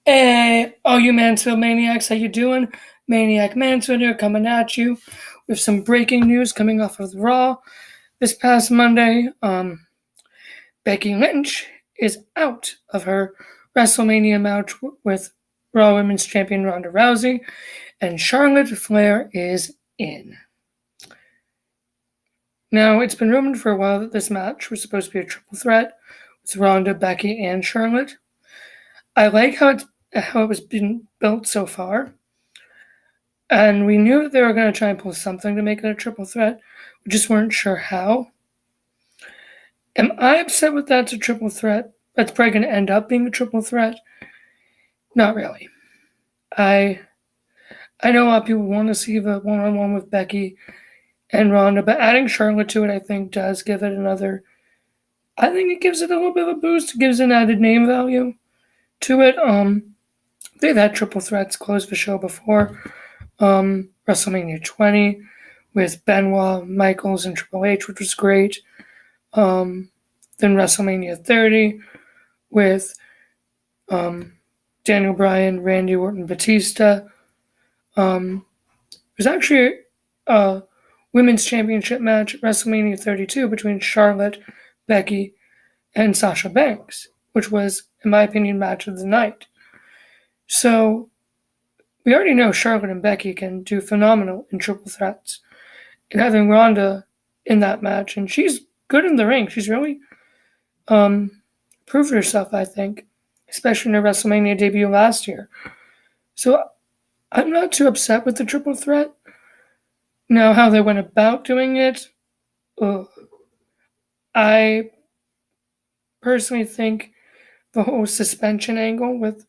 Hey, all you Mansfield maniacs, how you doing? Maniac Mansfield here, coming at you with some breaking news coming off of the Raw this past Monday. Becky Lynch is out of her Wrestlemania match with Raw Women's Champion Ronda Rousey, and Charlotte Flair is in. Now, it's been rumored for a while that this match was supposed to be a triple threat with Ronda, Becky, and Charlotte. I like how it was being built so far. And we knew that they were going to try and pull something to make it a triple threat. We just weren't sure how. Am I upset with that's a triple threat? That's probably going to end up being a triple threat? Not really. I know a lot of people want to see the one-on-one with Becky and Ronda, but adding Charlotte to it, I think, does give it another... I think it gives it a little bit of a boost. It gives an added name value to it. They've had triple threats close the show before. WrestleMania 20 with Benoit, Michaels, and Triple H, which was great. Then WrestleMania 30 with Daniel Bryan, Randy Orton, Batista. It was actually a women's championship match at WrestleMania 32 between Charlotte, Becky, and Sasha Banks, which was, in my opinion, match of the night. So we already know Charlotte and Becky can do phenomenal in triple threats. And having Ronda in that match, and she's good in the ring. She's really proved herself, I think, especially in her WrestleMania debut last year. So I'm not too upset with the triple threat. Now, how they went about doing it, I personally think the whole suspension angle with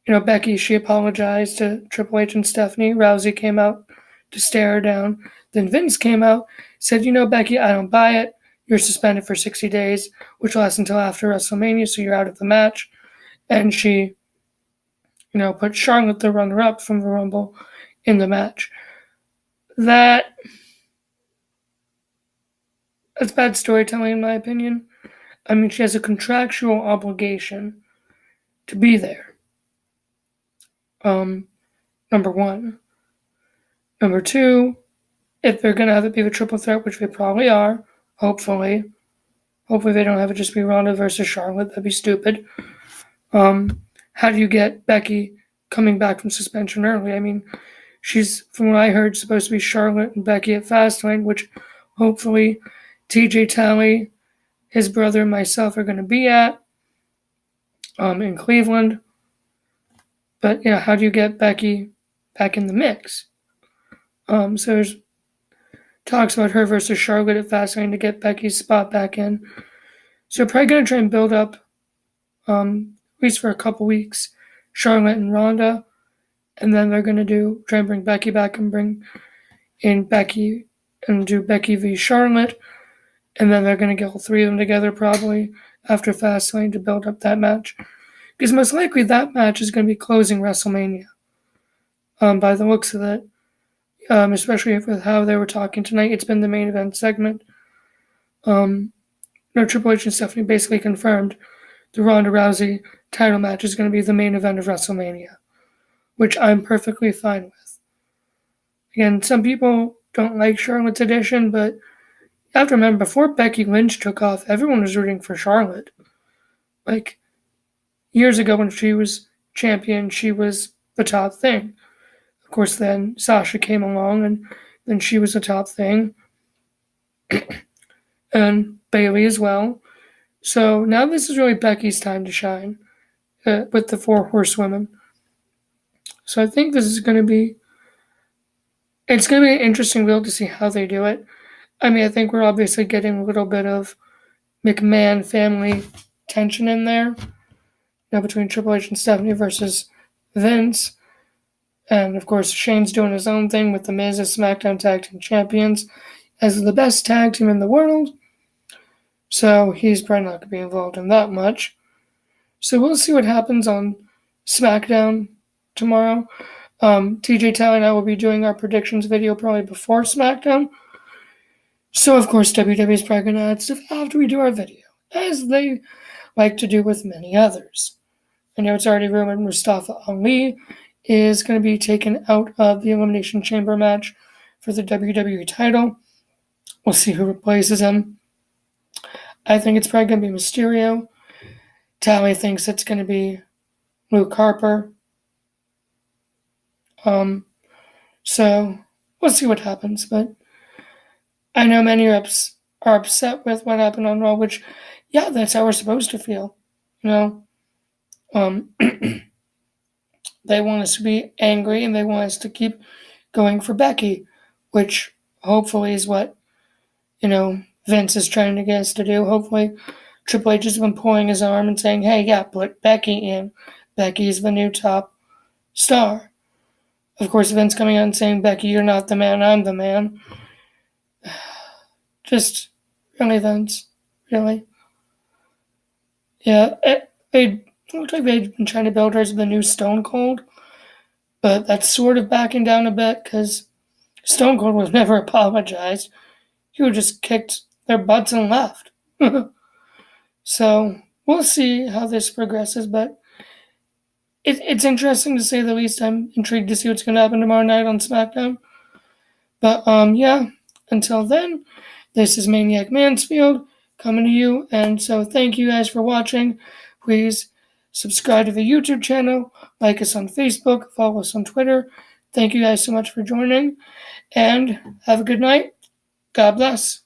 Becky, she apologized to Triple H and Stephanie. Rousey came out to stare her down. Then Vince came out, said, Becky, I don't buy it. You're suspended for 60 days, which lasts until after WrestleMania, so you're out of the match. And she, put Charlotte, the runner-up from the Rumble, in the match. That's bad storytelling, in my opinion. I mean, she has a contractual obligation to be there. Number one. Number two, if they're going to have it be the triple threat, which they probably are, hopefully they don't have it just be Ronda versus Charlotte. That'd be stupid. How do you get Becky coming back from suspension early? I mean, she's, from what I heard, supposed to be Charlotte and Becky at Fastlane, which hopefully TJ Talley, his brother, and myself are going to be at in Cleveland. But, how do you get Becky back in the mix? So there's talks about her versus Charlotte at Fastlane to get Becky's spot back in. So they're probably going to try and build up, at least for a couple weeks, Charlotte and Ronda. And then they're going to try and bring Becky back and bring in Becky and do Becky v. Charlotte. And then they're going to get all three of them together probably after Fastlane to build up that match. Because most likely that match is going to be closing WrestleMania. By the looks of it. Especially with how they were talking tonight. It's been the main event segment. Triple H and Stephanie basically confirmed the Ronda Rousey title match is going to be the main event of WrestleMania. Which I'm perfectly fine with. Again, some people don't like Charlotte's addition, but you have to remember, before Becky Lynch took off, everyone was rooting for Charlotte. Like, years ago when she was champion, she was the top thing. Of course, then Sasha came along, and then she was the top thing. And Bayley as well. So now this is really Becky's time to shine with the four horsewomen. So I think this is going to be... It's going to be an interesting build to see how they do it. I mean, I think we're obviously getting a little bit of McMahon family tension in there. Between Triple H and Stephanie versus Vince. And, of course, Shane's doing his own thing with The Miz as SmackDown Tag Team Champions as the best tag team in the world. So he's probably not going to be involved in that much. So we'll see what happens on SmackDown tomorrow. TJ Talley and I will be doing our predictions video probably before SmackDown. So, of course, WWE is probably going to add stuff after we do our video, as they like to do with many others. I know it's already rumored Mustafa Ali is going to be taken out of the Elimination Chamber match for the WWE title. We'll see who replaces him. I think it's probably going to be Mysterio. Tally thinks it's going to be Luke Harper. So we'll see what happens. But I know many are upset with what happened on Raw, which, yeah, that's how we're supposed to feel. They want us to be angry and they want us to keep going for Becky, which hopefully is what, Vince is trying to get us to do. Hopefully Triple H has been pulling his arm and saying, hey, yeah, put Becky in. Becky's the new top star. Of course, Vince coming out and saying, Becky, you're not the man, I'm the man. Just, really, Vince? Really? Yeah, it looked like they'd been trying to build her as the new Stone Cold, but that's sort of backing down a bit because Stone Cold was never apologized. He just kicked their butts and left. So we'll see how this progresses, but it's interesting to say the least. I'm intrigued to see what's going to happen tomorrow night on SmackDown. But yeah, until then, this is Maniac Mansfield coming to you, and so thank you guys for watching. Please subscribe to the YouTube channel, like us on Facebook, follow us on Twitter. Thank you guys so much for joining, and have a good night. God bless.